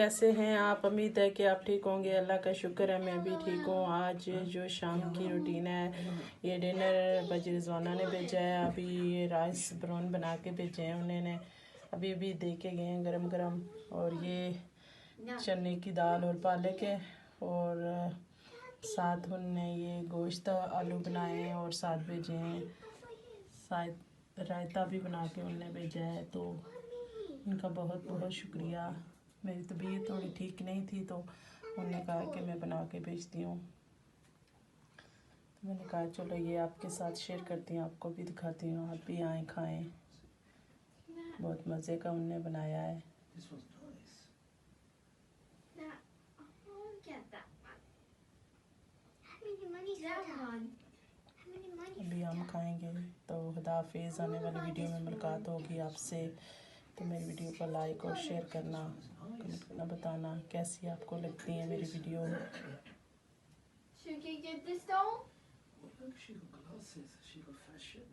कैसे हैं आप? उम्मीद है कि आप ठीक होंगे। अल्लाह का शुक्र है मैं भी ठीक हूँ। आज जो शाम की रूटीन है, ये डिनर बजी रिजवाना ने भेजा है। अभी ये राइस ब्राउन बना के भेजे हैं उन्होंने, अभी अभी दे के गए हैं गरम गरम। और ये चने की दाल और पालक है, और साथ उनने ये गोश्त आलू बनाए हैं और साथ भेजे हैं। साथ रायता भी बना के उनने भेजा है, तो उनका बहुत बहुत शुक्रिया। मेरी तबीयत थोड़ी ठीक नहीं थी, तो उन्होंने कहा कि मैं बना के भेजती हूँ। तो मैंने कहा चलो ये आपके साथ शेयर करती हूँ, आपको भी दिखाती हूँ, आप भी आएँ खाएँ। बहुत मज़े का उनने बनाया है। अभी हम खाएंगे, तो खुदा हाफिज़। आने वाली वीडियो में मुलाकात होगी आपसे। तो मेरी वीडियो को लाइक और शेयर करना, कमेंट करना, बताना कैसी आपको लगती है मेरी video. Should we get this doll? Look, she got glasses. She got fashion.